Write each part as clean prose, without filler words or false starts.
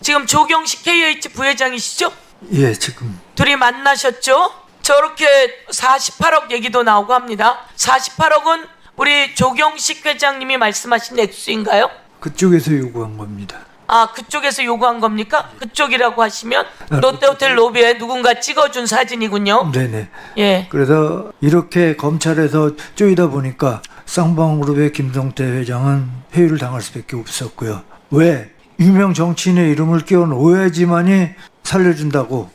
지금 조경식 KH 부회장이시죠? 예, 지금. 둘이 만나셨죠? 저렇게 48억 얘기도 나오고 합니다. 48억은 우리 조경식 회장님이 말씀하신 액수인가요? 그쪽에서 요구한 겁니다. 아, 그쪽에서 요구한 겁니까? 그쪽이라고 하시면 롯데호텔 로비에 누군가 찍어준 사진이군요. 네네. 예. 그래서 이렇게 검찰에서 쪼이다 보니까 쌍방그룹의 김성태 회장은 회유를 당할 수밖에 없었고요. 왜? 유명 정치인의 이름을 끼워 놓아야지만이 살려준다고.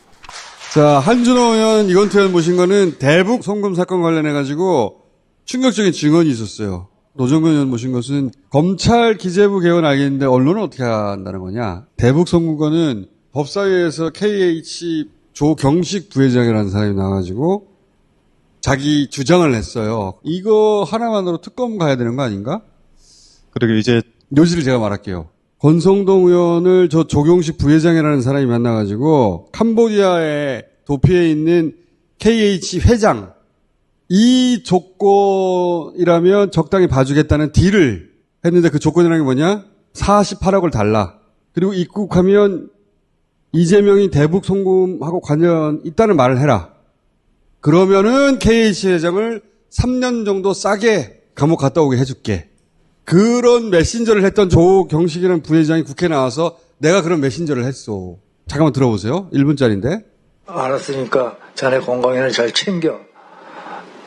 자, 한준호 의원, 이건태 의원 모신 거는 대북 송금 사건 관련해가지고 충격적인 증언이 있었어요. 노정근 의원 모신 것은 검찰 기재부 개헌 알겠는데 언론은 어떻게 한다는 거냐. 대북 송금건은 법사위에서 KH 조경식 부회장이라는 사람이 나와가지고 자기 주장을 했어요. 이거 하나만으로 특검 가야 되는 거 아닌가? 그리고 이제 요지를 제가 말할게요. 권성동 의원을 저 조경식 부회장이라는 사람이 만나가지고 캄보디아의 도피에 있는 KH 회장 이 조건이라면 적당히 봐주겠다는 딜을 했는데 그 조건이라는 게 뭐냐? 48억을 달라. 그리고 입국하면 이재명이 대북 송금하고 관련 있다는 말을 해라. 그러면은 KH 회장을 3년 정도 싸게 감옥 갔다 오게 해줄게. 그런 메신저를 했던 조경식이라는 부회장이 국회에 나와서 내가 그런 메신저를 했어. 잠깐만 들어보세요. 1분짜리인데. 알았으니까 자네 건강에는 잘 챙겨.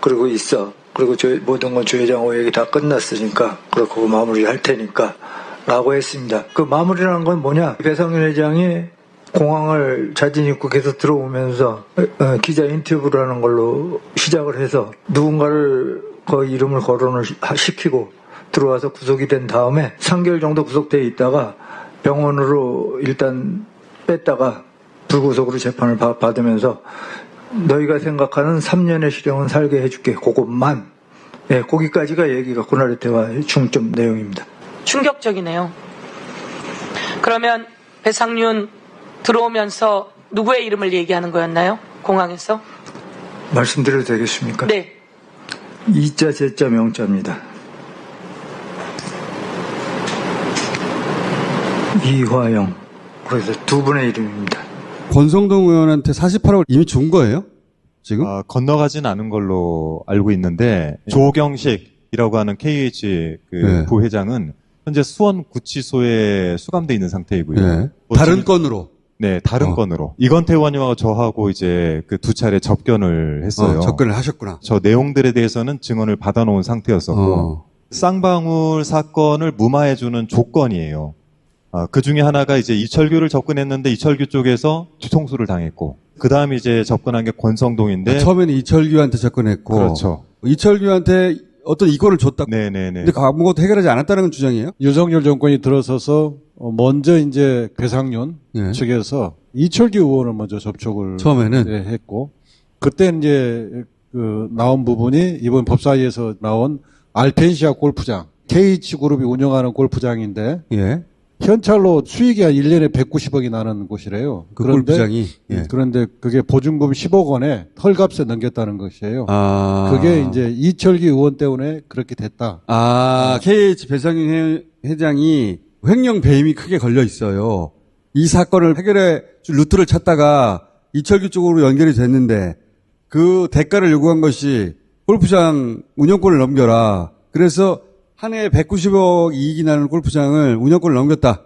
그리고 있어. 그리고 모든 건 조 회장 오역이 다 끝났으니까 그렇고 마무리할 테니까 라고 했습니다. 그 마무리라는 건 뭐냐? 배상윤 회장이 공항을 자진 입국해서 들어오면서 기자 인터뷰를 하는 걸로 시작을 해서 누군가를 그 이름을 거론을 시키고 들어와서 구속이 된 다음에 3개월 정도 구속돼 있다가 병원으로 일단 뺐다가 불구속으로 재판을 받으면서 너희가 생각하는 3년의 실형은 살게 해줄게. 그것만. 예, 거기까지가 얘기가 그날의 대화의 중점 내용입니다. 충격적이네요. 그러면 배상윤 들어오면서 누구의 이름을 얘기하는 거였나요? 공항에서? 말씀드려도 되겠습니까? 네. 이자, 제자, 명자입니다. 이화영. 그래서 두 분의 이름입니다. 권성동 의원한테 48억을 이미 준 거예요? 지금? 건너가진 않은 걸로 알고 있는데 조경식이라고 하는 KH 네. 부회장은 현재 수원 구치소에 수감돼 있는 상태이고요. 네. 다른 건으로. 네, 다른 건으로. 이건태 의원님하고 저하고 이제 그 두 차례 접견을 했어요. 접근을 하셨구나. 저 내용들에 대해서는 증언을 받아놓은 상태였었고 쌍방울 사건을 무마해주는 조건이에요. 그 중에 하나가 이제 이철규를 접근했는데 이철규 쪽에서 뒤통수를 당했고 그 다음에 이제 접근한 게 권성동인데 처음에는 이철규한테 접근했고 그렇죠. 이철규한테 어떤 이권을 줬다. 네네네. 근데 아무것도 해결하지 않았다는 주장이에요? 윤석열 정권이 들어서서 먼저 이제 배상윤 네. 측에서 이철규 의원을 먼저 접촉을 처음에는 네, 했고 그때 이제 그 나온 부분이 이번 법사위에서 나온 알펜시아 골프장 KH그룹이 운영하는 골프장인데 예. 현찰로 수익이 한 1년에 190억이 나는 곳이래요. 그 골프장이 예. 그런데 그게 보증금 10억 원에 헐값에 넘겼다는 것이에요. 아. 그게 이제 이철규 의원 때문에 그렇게 됐다. KH 배상윤 회장이 횡령 배임이 크게 걸려 있어요. 이 사건을 해결해 줄 루트를 찾다가 이철규 쪽으로 연결이 됐는데 그 대가를 요구한 것이 골프장 운영권을 넘겨라. 그래서 한 해에 190억 이익이 나는 골프장을 운영권을 넘겼다.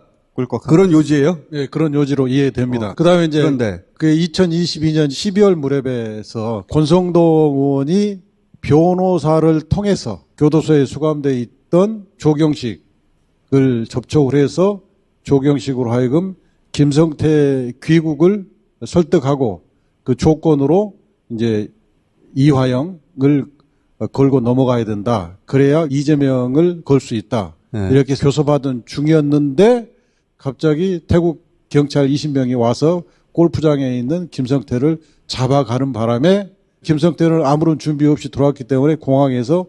그런 요지예요? 네, 그런 요지로 이해됩니다. 그다음에 이제 그런데 그 2022년 12월 무렵에서 권성동 의원이 변호사를 통해서 교도소에 수감돼 있던 조경식을 접촉을 해서 조경식으로 하여금 김성태 귀국을 설득하고 그 조건으로 이제 이화영을 걸고 넘어가야 된다. 그래야 이재명을 걸 수 있다. 네. 이렇게 교섭하던 중이었는데 갑자기 태국 경찰 20명이 와서 골프장에 있는 김성태를 잡아가는 바람에 김성태는 아무런 준비 없이 들어왔기 때문에 공항에서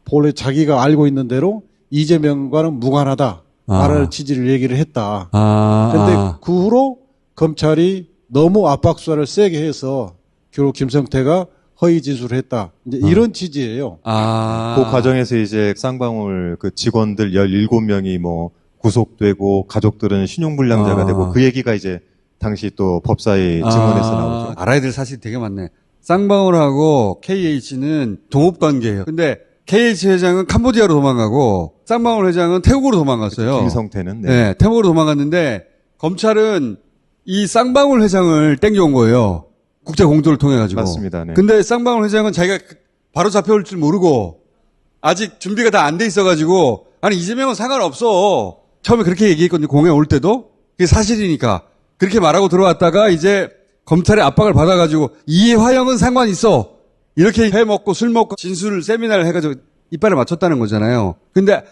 본래 자기가 알고 있는 대로 이재명과는 무관하다. 라는 취지를 얘기를 했다. 그런데 그 후로 검찰이 너무 압박 수사를 세게 해서 결국 김성태가 허위 진술을 했다. 이제 이런 취지예요. 그 과정에서 이제 쌍방울 그 직원들 17명이 뭐 구속되고 가족들은 신용불량자가 되고 그 얘기가 이제 당시 또 법사위 증언에서 나오죠. 알아야 될 사실이 되게 많네. 쌍방울하고 KH는 동업관계예요. 근데 KH 회장은 캄보디아로 도망가고 쌍방울 회장은 태국으로 도망갔어요. 김성태는 네, 태국으로 도망갔는데 검찰은 이 쌍방울 회장을 땡겨온 거예요. 국제 공조를 통해 가지고. 맞습니다. 네. 근데 쌍방울 회장은 자기가 바로 잡혀올 줄 모르고 아직 준비가 다 안 돼 있어 가지고 아니 이재명은 상관없어. 처음에 그렇게 얘기했거든요. 공에 올 때도. 그게 사실이니까. 그렇게 말하고 들어왔다가 이제 검찰의 압박을 받아 가지고 이화영은 상관 있어. 이렇게 회 먹고 술 먹고 진술 세미나를 해 가지고 이빨을 맞췄다는 거잖아요. 근데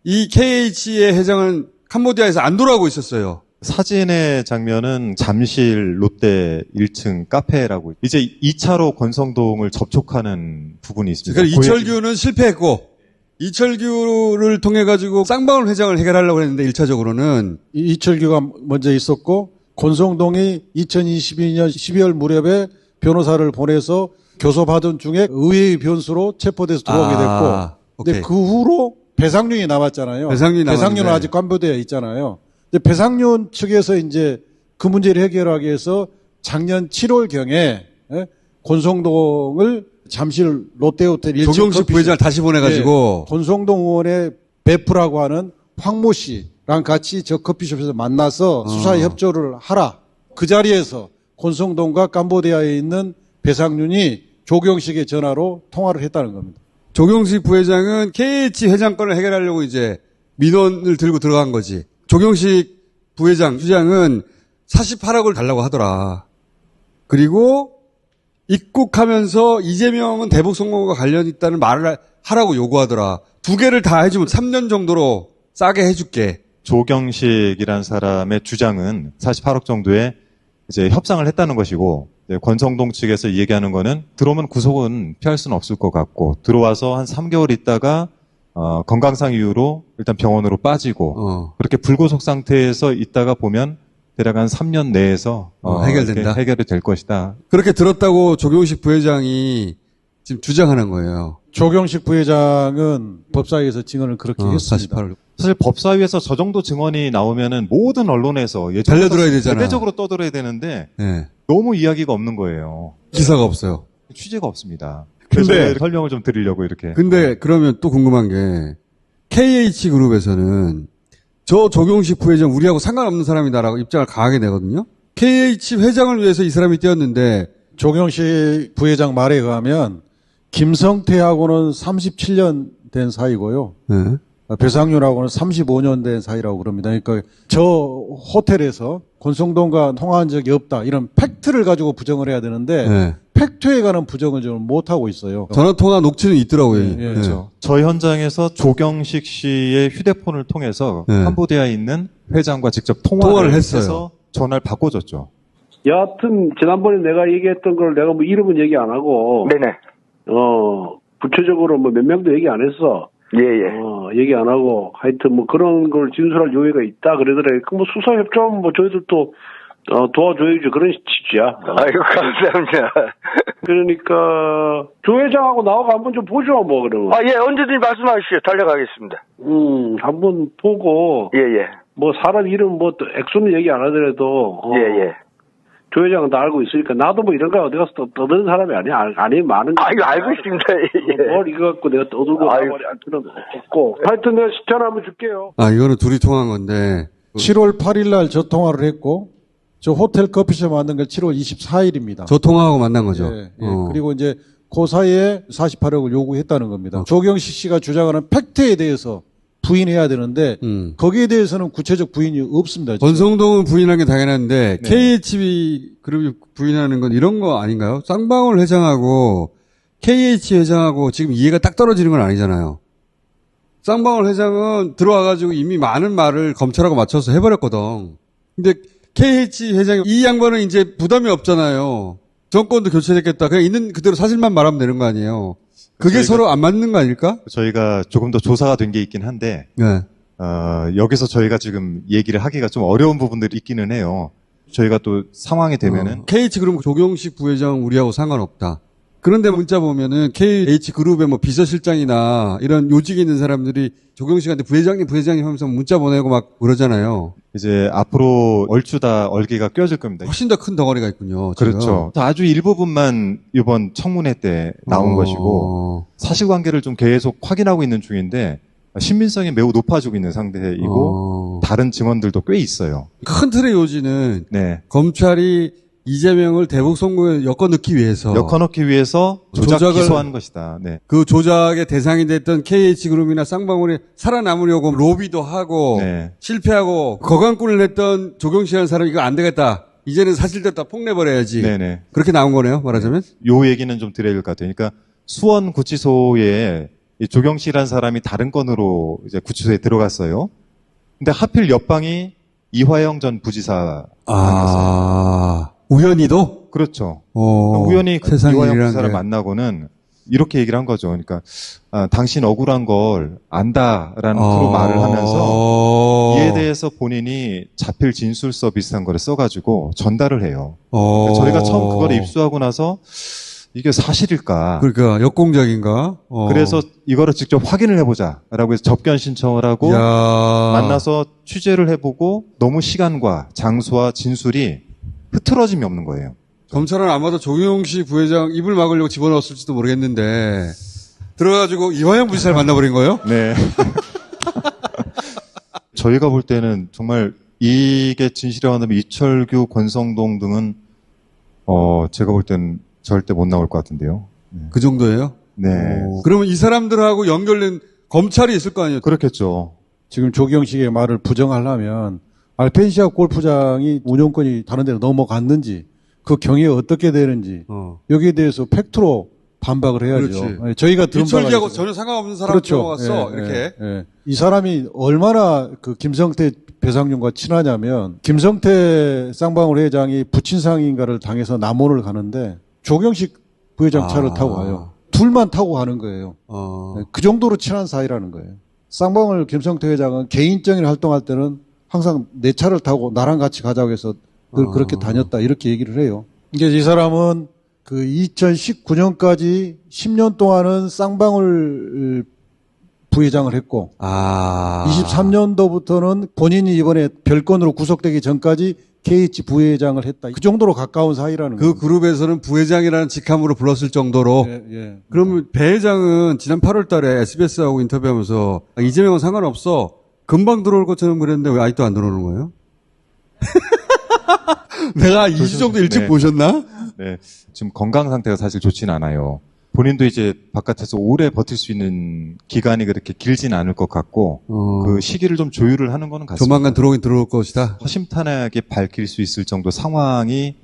이 KH의 회장은 캄보디아에서 안 돌아오고 있었어요. 사진의 장면은 잠실 롯데 1층 카페라고 이제 2차로 권성동을 접촉하는 부분이 있습니다. 그러니까 이철규는 실패했고 이철규를 통해 가지고 쌍방울 회장을 해결하려고 했는데 1차적으로는 이철규가 먼저 있었고 권성동이 2022년 12월 무렵에 변호사를 보내서 교섭하던 중에 의회의 변수로 체포돼서 들어오게 됐고 근데 오케이. 그 후로 배상윤이 남았잖아요. 배상윤은 아직 캄보디아에 있잖아요. 근데 배상윤 측에서 이제 그 문제를 해결하기 위해서 작년 7월경에 권성동을 잠실 롯데호텔 1층 조경식 부회장을 다시 보내가지고 권성동 의원의 베프라고 하는 황모 씨랑 같이 저 커피숍에서 만나서 수사에 협조를 하라. 그 자리에서 권성동과 캄보디아에 있는 배상윤이 조경식의 전화로 통화를 했다는 겁니다. 조경식 부회장은 KH 회장 건을 해결하려고 이제 민원을 들고 들어간 거지. 조경식 부회장, 주장은 48억을 달라고 하더라. 그리고 입국하면서 이재명은 대북 성공과 관련 있다는 말을 하라고 요구하더라. 두 개를 다 해주면 3년 정도로 싸게 해줄게. 조경식이란 사람의 주장은 48억 정도의 이제 협상을 했다는 것이고 권성동 측에서 얘기하는 거는 들어오면 구속은 피할 수는 없을 것 같고 들어와서 한 3개월 있다가 건강상 이유로 일단 병원으로 빠지고 그렇게 불구속 상태에서 있다가 보면 대략 한 3년 내에서 해결된다. 해결이 될 것이다. 그렇게 들었다고 조경식 부회장이 지금 주장하는 거예요. 조경식 부회장은 법사위에서 증언을 그렇게 했습니다. 48억. 사실 법사위에서 저 정도 증언이 나오면은 모든 언론에서 달려들어야 되잖아. 대대적으로 떠들어야 되는데 네. 너무 이야기가 없는 거예요. 기사가 없어요. 취재가 없습니다. 근데- 그래서 설명을 좀 드리려고 이렇게. 근데 그러면 또 궁금한 게 KH그룹에서는 저 조경식 부회장 우리하고 상관없는 사람이다라고 입장을 강하게 내거든요. KH 회장을 위해서 이 사람이 뛰었는데 조경식 부회장 말에 의하면 김성태하고는 37년 된 사이고요. 네. 배상윤하고는 35년 된 사이라고 그럽니다. 그러니까 저 호텔에서 권성동과 통화한 적이 없다. 이런 팩트를 가지고 부정을 해야 되는데 네. 팩트에 관한 부정을 좀 못하고 있어요. 전화통화 녹취는 있더라고요. 예, 예. 네. 그렇죠. 저희 현장에서 조경식 씨의 휴대폰을 통해서 네. 캄보디아에 있는 회장과 직접 통화를 통화를 했어요. 해서 전화를 바꿔줬죠. 여하튼 지난번에 내가 얘기했던 걸 내가 뭐 이름은 얘기 안 하고 네네. 구체적으로 뭐 몇 명도 얘기 안 했어. 예예. 얘기 안 하고 하여튼 뭐 그런 걸 진술할 요의가 있다 그러더래. 그 뭐 수사 협조하면 뭐 저희들도 도와줘야지 그런 취지야. 아이고 감사합니다. 그러니까 조 회장하고 나하고 한번 좀 보죠 뭐 그러면. 아 예 언제든지 말씀하시죠. 달려가겠습니다. 한번 보고 예예. 뭐 사람 이름 뭐 또 액수는 얘기 안 하더라도 예예. 조 회장은 다 알고 있으니까 나도 뭐 이런 거 어디 가서 떠드는 사람이 아니야. 아니 많은 거. 아이고 알고 있습니다. 예. 뭘 이거 갖고 내가 떠들고 아이고. 말이 안 들어도 없고. 하여튼 내가 전화 한번 줄게요. 아, 이거는 둘이 통화한 건데. 7월 8일 날 저 통화를 했고 저 호텔 커피숍 만든 게 7월 24일입니다. 저 통화하고 만난 거죠. 예, 예. 그리고 이제 그 사이에 48억을 요구했다는 겁니다. 조경식 씨가 주장하는 팩트에 대해서 부인해야 되는데 거기에 대해서는 구체적 부인이 없습니다. 지금. 권성동은 부인한 게 당연한데 네. KH 그룹이 부인하는 건 이런 거 아닌가요? 쌍방울 회장하고 KH 회장하고 지금 이해가 딱 떨어지는 건 아니잖아요. 쌍방울 회장은 들어와가지고 이미 많은 말을 검찰하고 맞춰서 해버렸거든. 근데 KH 회장이 이 양반은 이제 부담이 없잖아요. 정권도 교체됐겠다. 그냥 있는 그대로 사실만 말하면 되는 거 아니에요. 그게 서로 안 맞는 거 아닐까? 저희가 조금 더 조사가 된 게 있긴 한데 네. 여기서 저희가 지금 얘기를 하기가 좀 어려운 부분들이 있기는 해요. 저희가 또 상황이 되면은 KH 그럼 조경식 부회장 우리하고 상관없다. 그런데 문자 보면은 KH그룹의 뭐 비서실장이나 이런 요직에 있는 사람들이 조경식한테 부회장님 하면서 문자 보내고 막 그러잖아요. 이제 앞으로 얼추 다 얼개가 껴질 겁니다. 훨씬 더 큰 덩어리가 있군요. 지금. 그렇죠. 아주 일부분만 이번 청문회 때 나온 것이고 사실관계를 좀 계속 확인하고 있는 중인데 신빙성이 매우 높아지고 있는 상태이고 다른 증언들도 꽤 있어요. 큰 틀의 요지는 네. 검찰이 이재명을 대북 선거에 엮어 넣기 위해서 엮어넣기 위해서 조작 조작을- 기소한 것이다. 네. 그 조작의 대상이 됐던 KH그룹이나 쌍방울이 살아남으려고 로비도 하고 네. 실패하고 거강꾼을 냈던 조경식이라는 사람이 이거 안 되겠다. 이제는 사실대로 다 폭내버려야지. 네네. 그렇게 나온 거네요. 말하자면. 요 얘기는 좀 드려야 될 것 같아요. 그러니까 수원 구치소에 이 조경식이라는 사람이 다른 건으로 이제 구치소에 들어갔어요. 근데 하필 옆방이 이화영 전 부지사. 우연히도? 그렇죠. 어, 우연히 그 세상에 이화영 일이란 부지사를 게. 만나고는 이렇게 얘기를 한 거죠. 그러니까 당신 억울한 걸 안다라는 그런 말을 하면서 이에 대해서 본인이 자필 진술서 비슷한 거를 써가지고 전달을 해요. 그러니까 저희가 처음 그걸 입수하고 나서 이게 사실일까? 그러니까 역공작인가? 그래서 이거를 직접 확인을 해보자라고 해서 접견 신청을 하고 야. 만나서 취재를 해보고 너무 시간과 장소와 진술이 흐트러짐이 없는 거예요. 검찰은 아마도 조경식 부회장 입을 막으려고 집어넣었을지도 모르겠는데 들어가지고 이화영 부지사를 만나버린 거예요? 네. 저희가 볼 때는 정말 이게 진실이라고 한다면 이철규, 권성동 등은 제가 볼 때는 절대 못 나올 것 같은데요. 그 정도예요? 네. 그러면 이 사람들하고 연결된 검찰이 있을 거 아니에요? 그렇겠죠. 지금 조경식의 말을 부정하려면 알펜시아 골프장이 운영권이 다른 데로 넘어갔는지 그 경위가 어떻게 되는지 여기에 대해서 팩트로 반박을 해야죠. 그렇지. 예, 저희가 들은 바가 이철기하고 있어서. 전혀 상관없는 사람 그렇죠. 들어갔어. 예, 이렇게. 예, 예. 이 사람이 얼마나 그 김성태 배상윤과 친하냐면 김성태 쌍방울 회장이 부친상인가를 당해서 남원을 가는데 조경식 부회장 차를 타고 가요. 둘만 타고 가는 거예요. 네, 그 정도로 친한 사이라는 거예요. 쌍방울 김성태 회장은 개인적인 활동할 때는 항상 내 차를 타고 나랑 같이 가자고 해서 늘 그렇게 다녔다 이렇게 얘기를 해요. 이제 이 사람은 그 2019년까지 10년 동안은 쌍방울 부회장을 했고 23년도부터는 본인이 이번에 별건으로 구속되기 전까지 KH 부회장을 했다. 그 정도로 가까운 사이라는 거예요. 그 그룹에서는 부회장이라는 직함으로 불렀을 정도로. 예, 예. 그러면 배 회장은 지난 8월 달에 SBS하고 인터뷰하면서 이재명은 상관없어. 금방 들어올 것처럼 그랬는데 왜 아직도 안 들어오는 거예요? 내가 2주 정도 일찍 네. 보셨나? 네. 지금 건강 상태가 사실 좋진 않아요. 본인도 이제 바깥에서 오래 버틸 수 있는 기간이 그렇게 길진 않을 것 같고 그 시기를 좀 조율을 하는 거는 같습니다. 조만간 들어오긴 들어올 것이다. 허심탄회하게 밝힐 수 있을 정도 상황이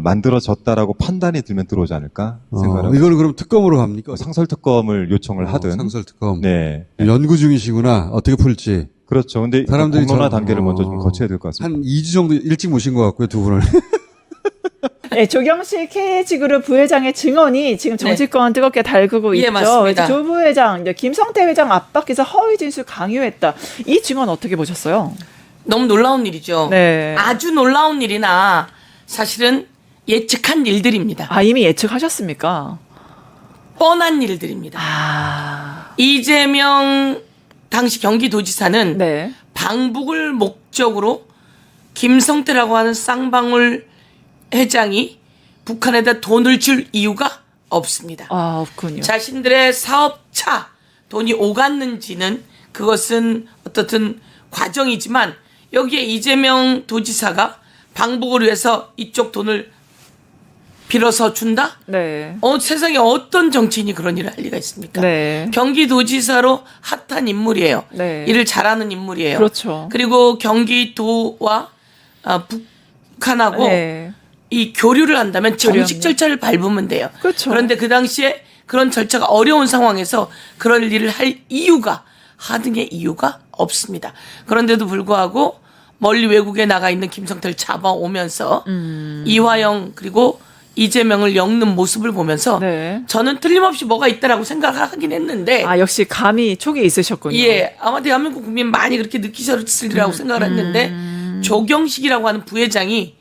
만들어졌다라고 판단이 들면 들어오지 않을까 생각합니다. 이거는 그럼 특검으로 갑니까? 상설특검을 요청을 하든. 상설특검. 네. 연구 중이시구나. 어떻게 풀지. 그렇죠. 근데 사람들이 공론화 저- 단계를 먼저 좀 거쳐야 될 것 같습니다. 한 2주 정도 일찍 모신 것 같고요, 두 분을. 네, 조경식 KH그룹 부회장의 증언이 지금 정치권 뜨겁게 달구고 예, 있죠. 맞습니다. 조 부회장, 이제 김성태 회장 압박해서 허위 진술 강요했다. 이 증언 어떻게 보셨어요? 너무 놀라운 일이죠. 네. 아주 놀라운 일이나 사실은 예측한 일들입니다. 아, 이미 예측하셨습니까? 뻔한 일들입니다. 이재명 당시 경기도지사는 네. 방북을 목적으로 김성태라고 하는 쌍방울 회장이 북한에다 돈을 줄 이유가 없습니다. 아, 없군요. 자신들의 사업차 돈이 오갔는지는 그것은 어떻든 과정이지만 여기에 이재명 도지사가 방북을 위해서 이쪽 돈을 빌어서 준다? 네. 세상에 어떤 정치인이 그런 일을 할 리가 있습니까? 네. 경기도지사로 핫한 인물이에요. 네. 일을 잘하는 인물이에요. 그렇죠. 그리고 경기도와 북한하고 네. 이 교류를 한다면 정식 교류합니다. 절차를 밟으면 돼요. 그렇죠. 그런데 그 당시에 그런 절차가 어려운 상황에서 그런 일을 할 이유가 하등의 이유가 없습니다. 그런데도 불구하고 멀리 외국에 나가 있는 김성태를 잡아오면서 이화영 그리고 이재명을 엮는 모습을 보면서 네. 저는 틀림없이 뭐가 있다라고 생각을 하긴 했는데 아, 역시 감이 촉이 있으셨군요. 예, 아마 대한민국 국민 많이 그렇게 느끼셨으리라고 생각을 했는데 조경식이라고 하는 부회장이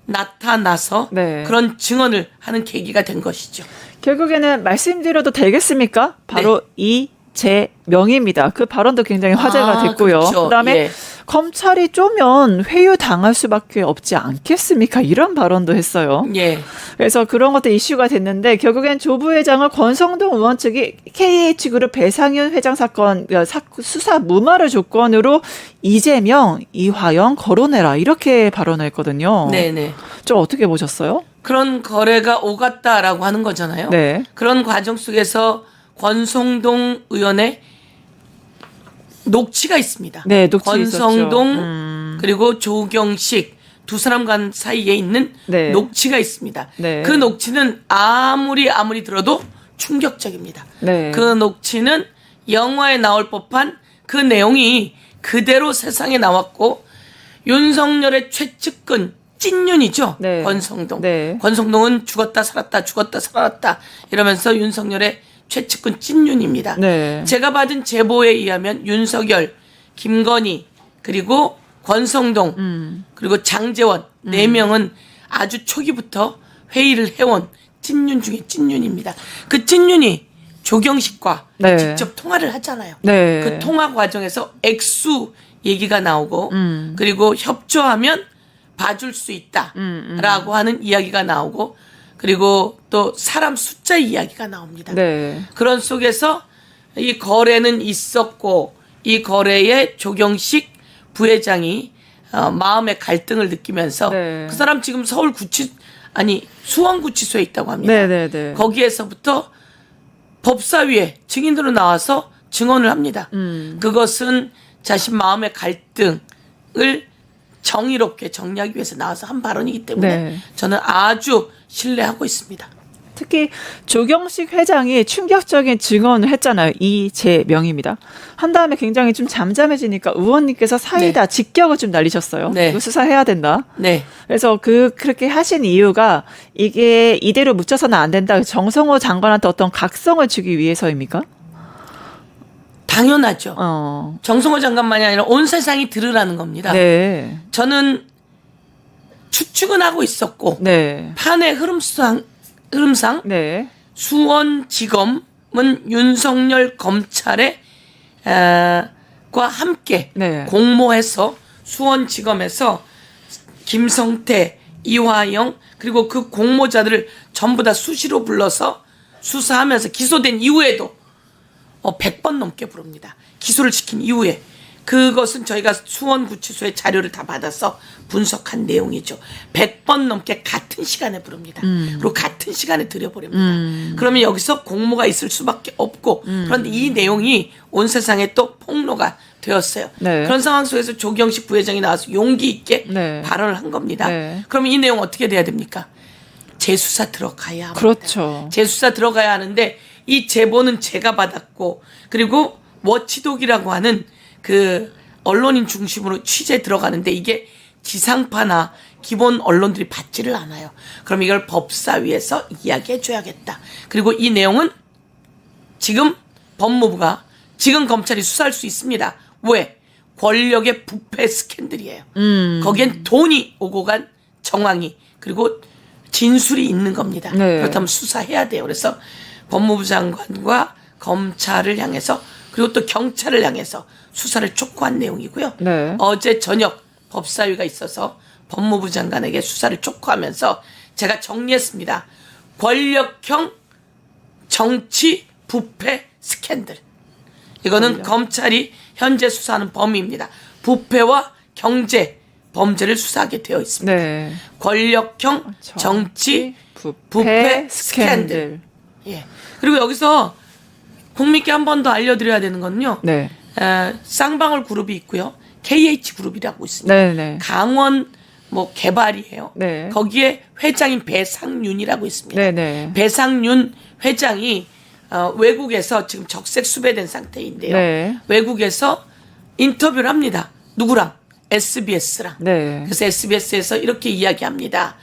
나타나서 네. 그런 증언을 하는 계기가 된 것이죠. 결국에는 말씀드려도 되겠습니까? 바로 이재명입니다. 그 발언도 굉장히 화제가 됐고요. 그렇죠. 그다음에 예. 검찰이 쪼면 회유 당할 수밖에 없지 않겠습니까? 이런 발언도 했어요. 예. 그래서 그런 것도 이슈가 됐는데 결국엔 조 부회장을 권성동 의원 측이 KH그룹 배상윤 회장 사건 수사 무마를 조건으로 이재명, 이화영 거론해라 이렇게 발언했거든요. 네네. 좀 어떻게 보셨어요? 그런 거래가 오갔다라고 하는 거잖아요. 네. 그런 과정 속에서 권성동 의원의 녹취가 있습니다. 네, 녹취 권성동 있었죠. 그리고 조경식 두 사람 간 사이에 있는 네. 녹취가 있습니다. 네. 그 녹취는 아무리 들어도 충격적입니다. 네. 그 녹취는 영화에 나올 법한 그 내용이 그대로 세상에 나왔고 윤석열의 최측근 찐윤이죠. 네. 권성동. 네. 권성동은 죽었다 살았다 이러면서 윤석열의 최측근 찐윤입니다. 네. 제가 받은 제보에 의하면 윤석열, 김건희 그리고 권성동 그리고 장제원 4명은 아주 초기부터 회의를 해온 찐윤 중에 찐윤입니다. 그 찐윤이 조경식과 네. 직접 통화를 하잖아요. 네. 그 통화 과정에서 액수 얘기가 나오고 그리고 협조하면 봐줄 수 있다라고 하는 이야기가 나오고 그리고 또 사람 숫자 이야기가 나옵니다. 네. 그런 속에서 이 거래는 있었고 이 거래에 조경식 부회장이 마음의 갈등을 느끼면서 네. 그 사람 지금 수원구치소에 있다고 합니다. 네. 거기에서부터 법사위에 증인으로 나와서 증언을 합니다. 그것은 자신 마음의 갈등을 정의롭게 정리하기 위해서 나와서 한 발언이기 때문에 네. 저는 아주 신뢰하고 있습니다. 특히 조경식 회장이 충격적인 증언을 했잖아요. 이재명입니다. 한 다음에 굉장히 좀 잠잠해지니까 의원님께서 사이다 직격을 좀 날리셨어요. 네. 이거 수사해야 된다. 네. 그래서 그렇게 하신 이유가 이게 이대로 묻혀서는 안 된다. 정성호 장관한테 어떤 각성을 주기 위해서입니까? 당연하죠. 정성호 장관만이 아니라 온 세상이 들으라는 겁니다. 네. 저는 추측은 하고 있었고 네. 판의 흐름상 네. 수원지검은 윤석열 검찰의 과 함께 네. 공모해서 수원지검에서 김성태, 이화영 그리고 그 공모자들을 전부 다 수시로 불러서 수사하면서 기소된 이후에도 100번 넘게 부릅니다. 기소를 시킨 이후에. 그것은 저희가 수원구치소의 자료를 다 받아서 분석한 내용이죠. 100번 넘게 같은 시간에 부릅니다. 그리고 같은 시간에 들여버립니다. 그러면 여기서 공모가 있을 수밖에 없고 그런데 이 내용이 온 세상에 또 폭로가 되었어요. 네. 그런 상황 속에서 조경식 부회장이 나와서 용기 있게 네. 발언을 한 겁니다. 네. 그럼 이 내용 어떻게 돼야 됩니까? 재수사 들어가야 합니다. 그렇죠. 재수사 들어가야 하는데 이 제보는 제가 받았고 그리고 워치독이라고 하는 그 언론인 중심으로 취재 들어가는데 이게 지상파나 기본 언론들이 받지를 않아요. 그럼 이걸 법사위에서 이야기해 줘야겠다. 그리고 이 내용은 지금 법무부가 지금 검찰이 수사할 수 있습니다. 왜? 권력의 부패 스캔들이에요. 거기엔 돈이 오고 간 정황이 그리고 진술이 있는 겁니다. 네. 그렇다면 수사해야 돼요. 그래서 법무부 장관과 검찰을 향해서 그리고 또 경찰을 향해서 수사를 촉구한 내용이고요. 네. 어제 저녁 법사위가 있어서 법무부 장관에게 수사를 촉구하면서 제가 정리했습니다. 권력형 정치 부패 스캔들. 이거는 검찰이 현재 수사하는 범위입니다. 부패와 경제 범죄를 수사하게 되어 있습니다. 네. 권력형 정치 부패 스캔들. 예. 그리고 여기서 국민께 한 번 더 알려드려야 되는 건요. 네. 쌍방울 그룹이 있고요. KH 그룹이라고 있습니다. 네. 강원 개발이에요. 네. 거기에 회장인 배상윤이라고 있습니다. 네. 배상윤 회장이 외국에서 지금 적색 수배된 상태인데요. 네. 외국에서 인터뷰를 합니다. 누구랑? SBS랑. 네. 그래서 SBS에서 이렇게 이야기합니다.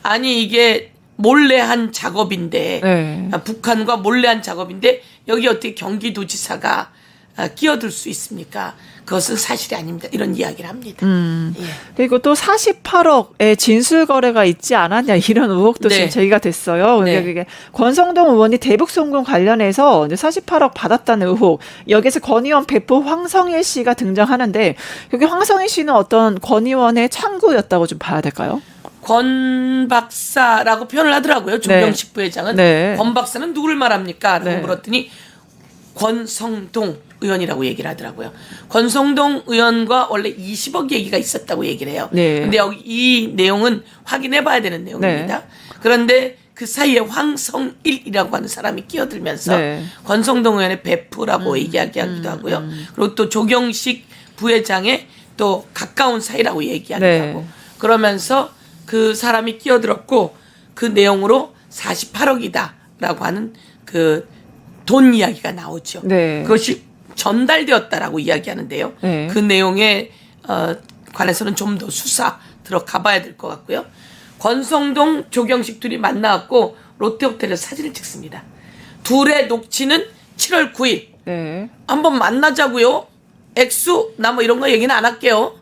아니 이게 몰래 한 작업인데 네. 북한과 몰래 한 작업인데 여기 어떻게 경기도지사가 끼어들 수 있습니까? 그것은 사실이 아닙니다. 이런 이야기를 합니다. 예. 그리고 또 48억의 진술 거래가 있지 않았냐 이런 의혹도 네. 지금 제기가 됐어요. 네. 그러니까 이게 권성동 의원이 대북송금 관련해서 이제 48억 받았다는 의혹. 여기서 권 의원 배포 황성일 씨가 등장하는데 여기 황성일 씨는 어떤 권 의원의 창구였다고 좀 봐야 될까요? 권 박사라고 표현을 하더라고요. 조경식 부회장은. 네. 권 박사는 누구를 말합니까? 라고 네. 물었더니 권성동 의원이라고 얘기를 하더라고요. 권성동 의원과 원래 20억 얘기가 있었다고 얘기를 해요. 네. 근데 여기 이 내용은 확인해 봐야 되는 내용입니다. 네. 그런데 그 사이에 황성일이라고 하는 사람이 끼어들면서 네. 권성동 의원의 베프라고 이야기하기도 하고요. 그리고 또 조경식 부회장의 또 가까운 사이라고 얘기하기도 네. 하고 그러면서 그 사람이 끼어들었고 그 내용으로 48억이다라고 하는 그 돈 이야기가 나오죠. 네. 그것이 전달되었다라고 이야기하는데요. 네. 그 내용에 관해서는 좀 더 수사 들어가 봐야 될 것 같고요. 권성동, 조경식 둘이 만나갖고 롯데호텔에서 사진을 찍습니다. 둘의 녹취는 7월 9일. 네. 한번 만나자고요. 액수 나 뭐 이런 거 얘기는 안 할게요.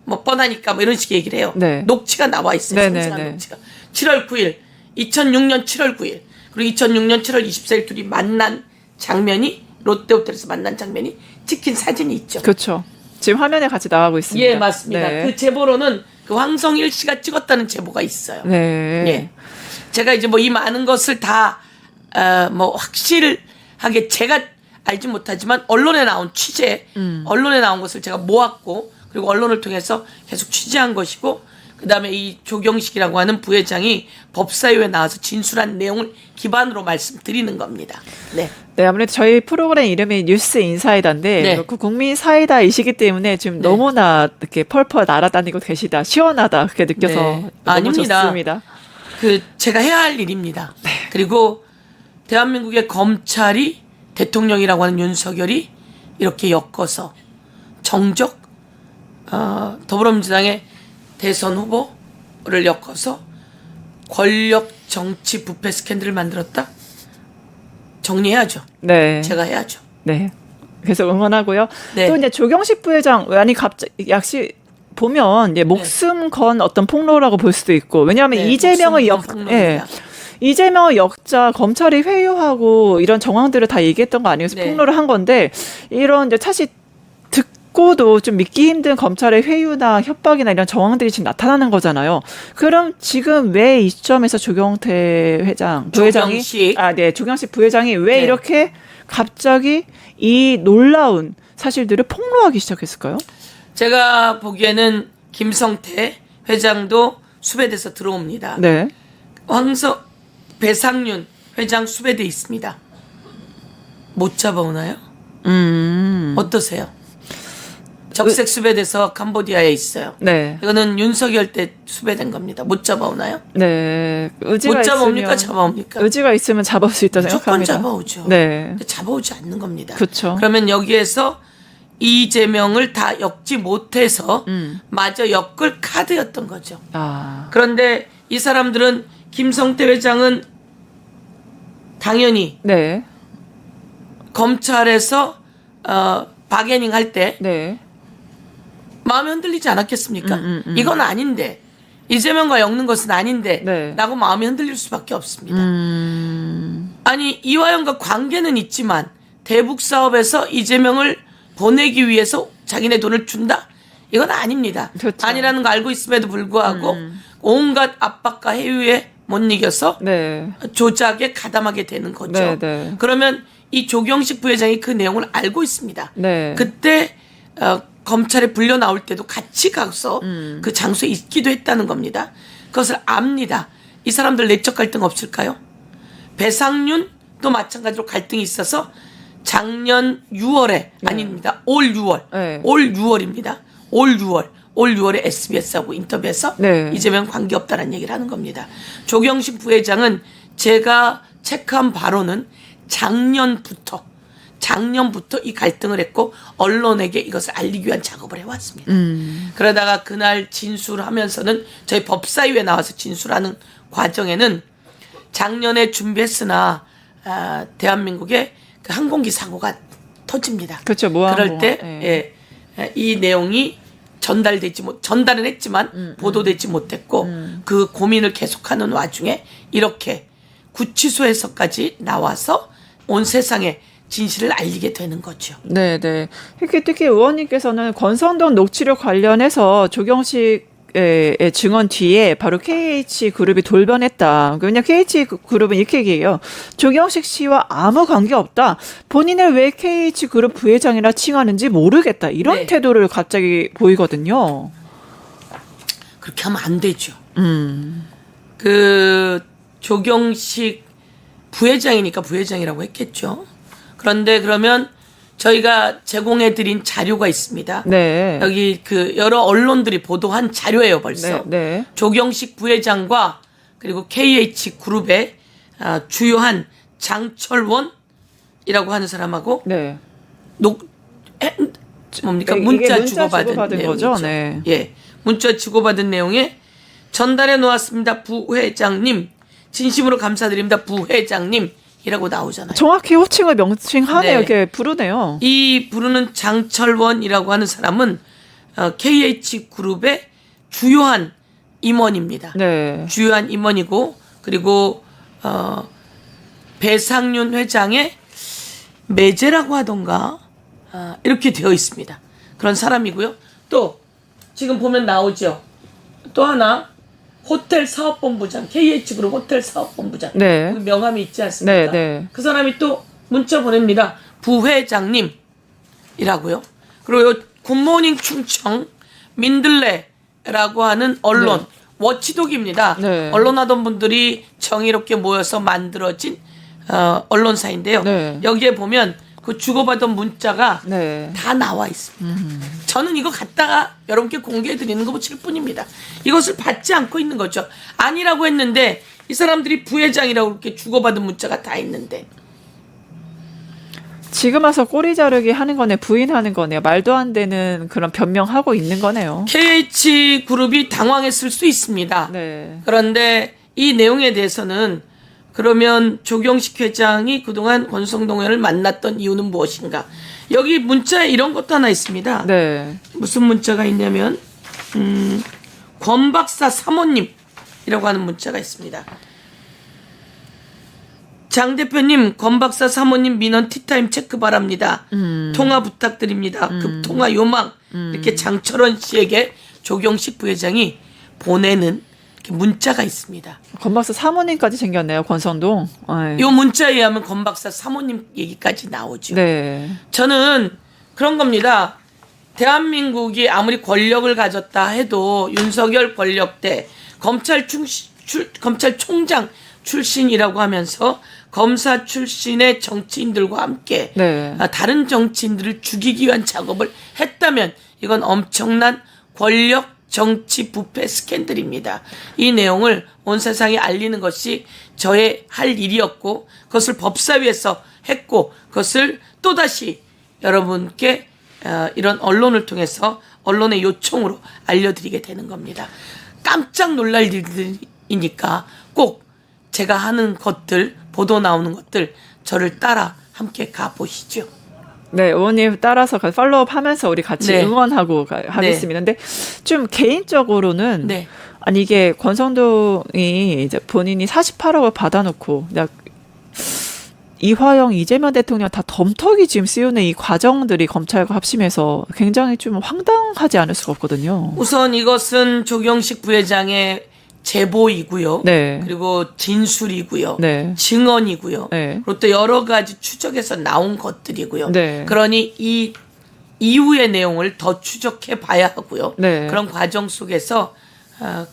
뭐 뻔하니까 뭐 이런 식의 얘기를 해요. 네. 녹취가 나와 있어요. 네, 네, 생생한 네. 녹취가. 7월 9일, 2006년 7월 9일 그리고 2006년 7월 24일 둘이 만난 장면이 롯데호텔에서 만난 장면이 찍힌 사진이 있죠. 그렇죠. 지금 화면에 같이 나가고 있습니다. 예, 맞습니다. 네. 그 제보로는 그 황성일 씨가 찍었다는 제보가 있어요. 네. 예. 제가 이제 뭐 이 많은 것을 다 뭐 확실하게 제가 알지 못하지만 언론에 나온 취재, 언론에 나온 것을 제가 모았고 그리고 언론을 통해서 계속 취재한 것이고 그다음에 이 조경식이라고 하는 부회장이 법사위에 나와서 진술한 내용을 기반으로 말씀드리는 겁니다. 네. 네, 아무래도 저희 프로그램 이름이 뉴스 인사이다인데 네. 그 국민 사이다이시기 때문에 지금 네. 너무나 이렇게 펄펄 날아다니고 계시다. 시원하다. 그렇게 느껴서 네. 너무 아닙니다. 좋습니다. 그 제가 해야 할 일입니다. 그리고 대한민국의 검찰이 대통령이라고 하는 윤석열이 이렇게 엮어서 정적 더불어민주당의 대선 후보를 엮어서 권력 정치 부패 스캔들을 만들었다. 정리해야죠. 네. 제가 해야죠. 네. 계속 응원하고요. 네. 또 이제 조경식 부회장 아니 갑자기 역시 보면 이제 목숨 건 어떤 폭로라고 볼 수도 있고 왜냐하면 네, 이재명의 목숨 건 폭로입니다. 이재명의 역자 검찰이 회유하고 이런 정황들을 다 얘기했던 거 아니어서 네. 폭로를 한 건데 이런 이제 사실 듣고도 좀 믿기 힘든 검찰의 회유나 협박이나 이런 정황들이 지금 나타나는 거잖아요. 그럼 지금 왜 이 시점에서 조경태 회장 부회장이 조경식. 조경식 부회장이 왜 네. 이렇게 갑자기 이 놀라운 사실들을 폭로하기 시작했을까요? 제가 보기에는 김성태 회장도 수배돼서 들어옵니다. 네. 배상윤 회장 수배돼 있습니다. 못 잡아오나요? 어떠세요? 적색 수배돼서 캄보디아에 있어요. 네. 이거는 윤석열 때 수배된 겁니다. 못 잡아오나요? 네. 의지가 못 잡아옵니까? 있으면 잡아옵니까? 의지가 있으면 잡아올 수 있다 무조건 생각합니다. 잡아오죠. 네. 근데 잡아오지 않는 겁니다. 그쵸. 그러면 여기에서 이재명을 다 엮지 못해서 마저 엮을 카드였던 거죠. 아. 그런데 이 사람들은 김성태 회장은 당연히 네. 검찰에서 바게닝 할 때 네. 마음이 흔들리지 않았겠습니까? 이건 아닌데 이재명과 엮는 것은 아닌데 네. 라고 마음이 흔들릴 수밖에 없습니다. 아니 이화영과 관계는 있지만 대북 사업에서 이재명을 보내기 위해서 자기네 돈을 준다? 이건 아닙니다. 그렇죠. 아니라는 거 알고 있음에도 불구하고 온갖 압박과 해유에 못 이겨서 네. 조작에 가담하게 되는 거죠. 네, 네. 그러면 이 조경식 부회장이 그 내용을 알고 있습니다. 네. 그때 검찰에 불려 나올 때도 같이 가서 그 장소에 있기도 했다는 겁니다. 그것을 압니다. 이 사람들 내적 갈등 없을까요? 배상윤도 마찬가지로 갈등이 있어서 작년 6월에 아닙니다. 올 6월. 네. 올 6월입니다. 올 6월에 SBS하고 인터뷰에서 네. 이재명 관계없다는 얘기를 하는 겁니다. 조경식 부회장은 제가 체크한 바로는 작년부터 이 갈등을 했고 언론에게 이것을 알리기 위한 작업을 해왔습니다. 그러다가 그날 진술하면서는 저희 법사위에 나와서 진술하는 과정에는 작년에 준비했으나 대한민국에 그 항공기 사고가 터집니다. 그렇죠. 모함 그럴 때 예. 이 내용이 전달은 했지만 보도되지 못했고 그 고민을 계속하는 와중에 이렇게 구치소에서까지 나와서 온 세상에 진실을 알리게 되는 거죠. 네, 네. 특히 의원님께서는 권성동 녹취록 관련해서 조경식의 증언 뒤에 바로 KH그룹이 돌변했다. 왜냐하면 KH그룹은 이렇게 얘기해요. 조경식 씨와 아무 관계 없다. 본인을 왜 KH그룹 부회장이라 칭하는지 모르겠다. 이런 네. 태도를 갑자기 보이거든요. 그렇게 하면 안 되죠. 그 조경식 부회장이니까 부회장이라고 했겠죠. 그런데 그러면 저희가 제공해드린 자료가 있습니다. 네. 여기 그 여러 언론들이 보도한 자료예요, 벌써. 네, 네. 조경식 부회장과 그리고 KH그룹의 주요한 장철원이라고 하는 사람하고 네. 뭡니까? 이게 문자 주고받은 거죠. 내용이죠. 네. 예, 문자 주고받은 내용에 전달해 놓았습니다. 부회장님, 진심으로 감사드립니다. 부회장님이라고 나오잖아요. 정확히 호칭을 명칭하네요. 네. 이렇게 부르네요. 이 부르는 장철원이라고 하는 사람은 KH그룹의 주요한 임원입니다. 네. 주요한 임원이고 그리고 배상윤 회장의 매제라고 하던가 이렇게 되어 있습니다. 그런 사람이고요. 또 지금 보면 나오죠. 또 하나 호텔 사업본부장, KH그룹 호텔 사업본부장. 네. 그 명함이 있지 않습니까? 네, 네. 그 사람이 또 문자 보냅니다. 부회장님이라고요. 그리고 굿모닝 충청 민들레라고 하는 언론 네. 워치독입니다. 네. 언론하던 분들이 정의롭게 모여서 만들어진 언론사인데요. 네. 여기에 보면 그 주고받은 문자가 네. 다 나와 있습니다. 저는 이거 갖다가 여러분께 공개해 드리는 것일 뿐입니다. 이것을 받지 않고 있는 거죠. 아니라고 했는데 이 사람들이 부회장이라고 이렇게 주고받은 문자가 다 있는데 지금 와서 꼬리 자르기 하는 거네, 부인하는 거네요. 말도 안 되는 그런 변명하고 있는 거네요. KH그룹이 당황했을 수 있습니다. 네. 그런데 이 내용에 대해서는 그러면 조경식 회장이 그동안 권성동 의원을 만났던 이유는 무엇인가? 여기 문자에 이런 것도 하나 있습니다. 네. 무슨 문자가 있냐면 권 박사 사모님이라고 하는 문자가 있습니다. 장 대표님, 권 박사 사모님 민원 티타임 체크 바랍니다. 통화 부탁드립니다. 급 통화 요망. 이렇게 장철원 씨에게 조경식 부회장이 보내는 이렇게 문자가 있습니다. 권박사 사모님까지 생겼네요, 권성동. 이 문자에 의하면 권 박사 사모님 얘기까지 나오죠. 네. 저는 그런 겁니다. 대한민국이 아무리 권력을 가졌다 해도 윤석열 권력 때 검찰총장 출신이라고 하면서 검사 출신의 정치인들과 함께 네. 다른 정치인들을 죽이기 위한 작업을 했다면 이건 엄청난 권력 정치 부패 스캔들입니다. 이 내용을 온 세상에 알리는 것이 저의 할 일이었고 그것을 법사위에서 했고 그것을 또다시 여러분께 이런 언론을 통해서 언론의 요청으로 알려드리게 되는 겁니다. 깜짝 놀랄 일들이니까 꼭 제가 하는 것들, 보도 나오는 것들 저를 따라 함께 가보시죠. 네, 의원님 따라서 팔로우업 하면서 우리 같이 네. 응원하고 하겠습니다. 근데 좀 개인적으로는 네. 아니 이게 권성동이 이제 본인이 48억을 받아놓고 이화영, 이재명 대통령 다 덤터기 지금 씌우는 이 과정들이 검찰과 합심해서 굉장히 좀 황당하지 않을 수가 없거든요. 우선 이것은 조경식 부회장의 제보이고요. 네. 그리고 진술이고요. 네. 증언이고요. 네. 그리고 또 여러 가지 추적해서 나온 것들이고요. 네. 그러니 이 이후의 내용을 더 추적해 봐야 하고요. 네. 그런 과정 속에서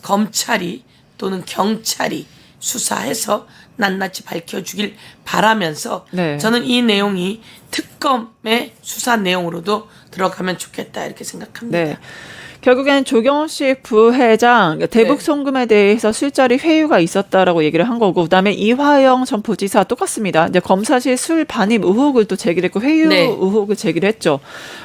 검찰이 또는 경찰이 수사해서 낱낱이 밝혀주길 바라면서 네. 저는 이 내용이 특검의 수사 내용으로도 들어가면 좋겠다 이렇게 생각합니다. 네. 결국엔 조경식 부회장 대북 송금에 대해서 술자리 회유가 있었다라고 얘기를 한 거고, 그다음에 이화영 전 부지사 똑같습니다. 이제 검사실 술 반입 의혹을 또 제기했고 회유 네. 의혹을 제기를 했죠.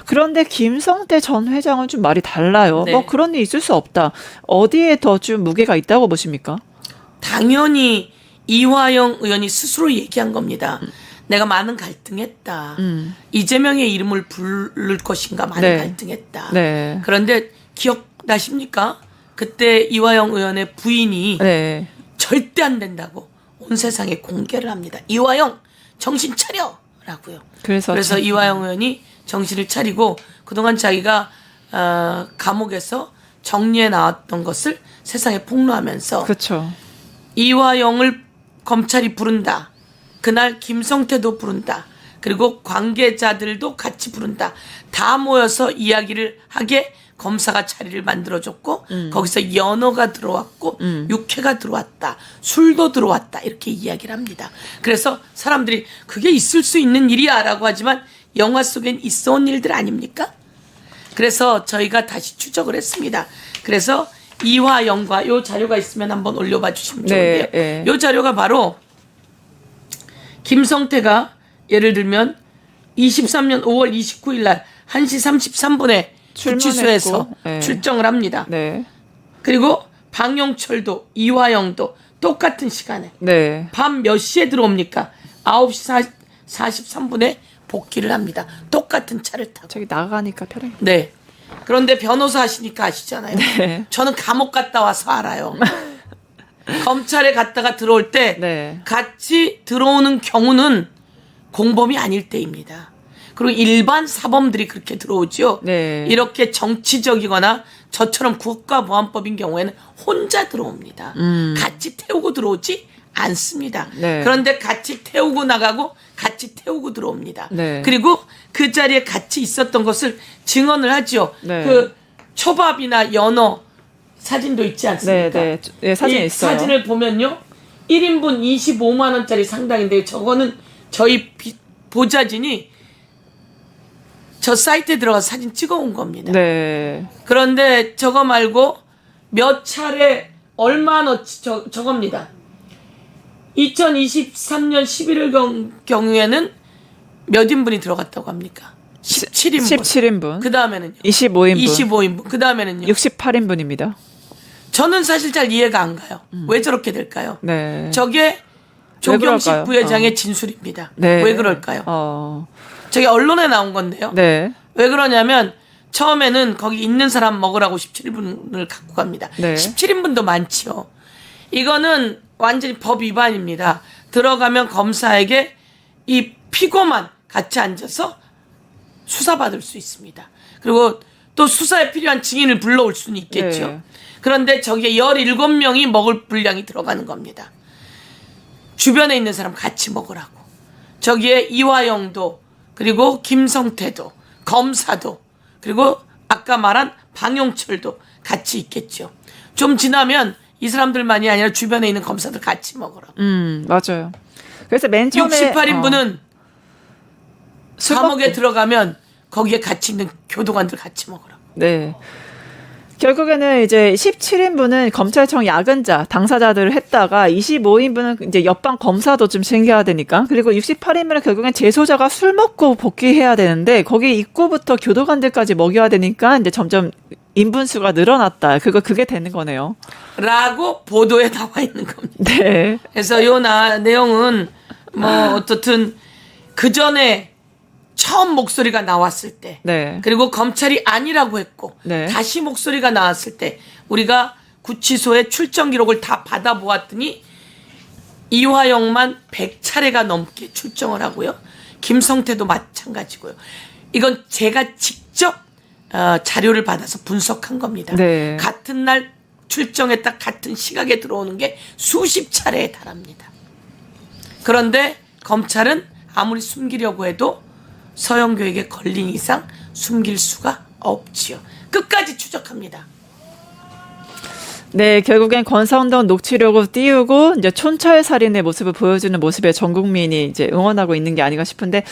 그런데 김성태 전 회장은 좀 말이 달라요. 네. 뭐 그런 일 있을 수 없다. 어디에 더 좀 무게가 있다고 보십니까? 당연히 이화영 의원이 스스로 얘기한 겁니다. 내가 많은 갈등했다. 이재명의 이름을 부를 것인가 많은 네. 갈등했다. 네. 그런데 기억나십니까? 그때 이화영 의원의 부인이 네. 절대 안 된다고 온 세상에 공개를 합니다. 이화영 정신 차려라고요. 그래서 이화영 의원이 정신을 차리고 그동안 자기가 감옥에서 정리해 나왔던 것을 세상에 폭로하면서 그렇죠. 이화영을 검찰이 부른다. 그날 김성태도 부른다. 그리고 관계자들도 같이 부른다. 다 모여서 이야기를 하게 검사가 자리를 만들어줬고 거기서 연어가 들어왔고 육회가 들어왔다. 술도 들어왔다. 이렇게 이야기를 합니다. 그래서 사람들이 그게 있을 수 있는 일이야 라고 하지만 영화 속엔 있어온 일들 아닙니까? 그래서 저희가 다시 추적을 했습니다. 그래서 이화영과 요 자료가 있으면 한번 올려봐 주시면 좋은데요. 네. 요 자료가 바로 김성태가 예를 들면 23년 5월 29일 날 1시 33분에 구치소에서 네. 출정을 합니다. 네. 그리고 방용철도 이화영도 똑같은 시간에 네. 밤 몇 시에 들어옵니까? 9시 43분에 복귀를 합니다. 똑같은 차를 타고. 저기 나가니까 편해. 네. 그런데 변호사 하시니까 아시잖아요. 네. 저는 감옥 갔다 와서 알아요. 검찰에 갔다가 들어올 때 네. 같이 들어오는 경우는 공범이 아닐 때입니다. 그리고 일반 사범들이 그렇게 들어오죠. 네. 이렇게 정치적이거나 저처럼 국가보안법인 경우에는 혼자 들어옵니다. 같이 태우고 들어오지 않습니다. 네. 그런데 같이 태우고 나가고 같이 태우고 들어옵니다. 네. 그리고 그 자리에 같이 있었던 것을 증언을 하죠. 네. 그 초밥이나 연어 사진도 있지 않습니까? 네, 네. 네, 사진 이 있어요. 사진을 보면요. 1인분 25만 원짜리 상당인데 저거는 저희 보좌진이 저 사이트에 들어가서 사진 찍어온 겁니다. 네. 그런데 저거 말고 몇 차례 얼마나치 저겁니다. 2023년 11월 경우에는 몇 인분이 들어갔다고 합니까? 17인분. 17인분. 그 다음에는요. 25인분. 25인분. 그 다음에는요. 68인분입니다. 저는 사실 잘 이해가 안 가요. 왜 저렇게 될까요? 네. 저게 조경식 그럴까요? 부회장의 진술입니다. 네. 왜 그럴까요? 저게 언론에 나온 건데요. 네. 왜 그러냐면 처음에는 거기 있는 사람 먹으라고 17인분을 갖고 갑니다. 네. 17인분도 많지요. 이거는 완전히 법 위반입니다. 들어가면 검사에게 이 피고만 같이 앉아서 수사받을 수 있습니다. 그리고 또 수사에 필요한 증인을 불러올 수는 있겠죠. 네. 그런데 저기에 17명이 먹을 분량이 들어가는 겁니다. 주변에 있는 사람 같이 먹으라고. 저기에 이화영도 그리고 김성태도 검사도 그리고 아까 말한 방용철도 같이 있겠죠. 좀 지나면 이 사람들만이 아니라 주변에 있는 검사들 같이 먹으라고. 맞아요. 그래서 맨 처음에 68인분은 술 감옥에 먹고. 들어가면 거기에 같이 있는 교도관들 같이 먹으라고. 네. 결국에는 이제 17인분은 검찰청 야근자, 당사자들을 했다가 25인분은 이제 옆방 검사도 좀 챙겨야 되니까 그리고 68인분은 결국엔 재소자가 술 먹고 복귀해야 되는데 거기 입구부터 교도관들까지 먹여야 되니까 이제 점점 인분수가 늘어났다. 그게 되는 거네요. 라고 보도에 나와 있는 겁니다. 네. 그래서 요 내용은 뭐 어떻든 그 전에 처음 목소리가 나왔을 때 네. 그리고 검찰이 아니라고 했고 네. 다시 목소리가 나왔을 때 우리가 구치소의 출정 기록을 다 받아보았더니 이화영만 100차례가 넘게 출정을 하고요. 김성태도 마찬가지고요. 이건 제가 직접 자료를 받아서 분석한 겁니다. 네. 같은 날 출정했다 같은 시각에 들어오는 게 수십 차례에 달합니다. 그런데 검찰은 아무리 숨기려고 해도 서영교에게 걸린 이상 숨길 수가 없지요. 끝까지 추적합니다. 네, 결국엔 권성동 녹취록을 띄우고 이제 촌철살인의 모습을 보여주는 모습에 전 국민이 이제 응원하고 있는 게 아닌가 싶은데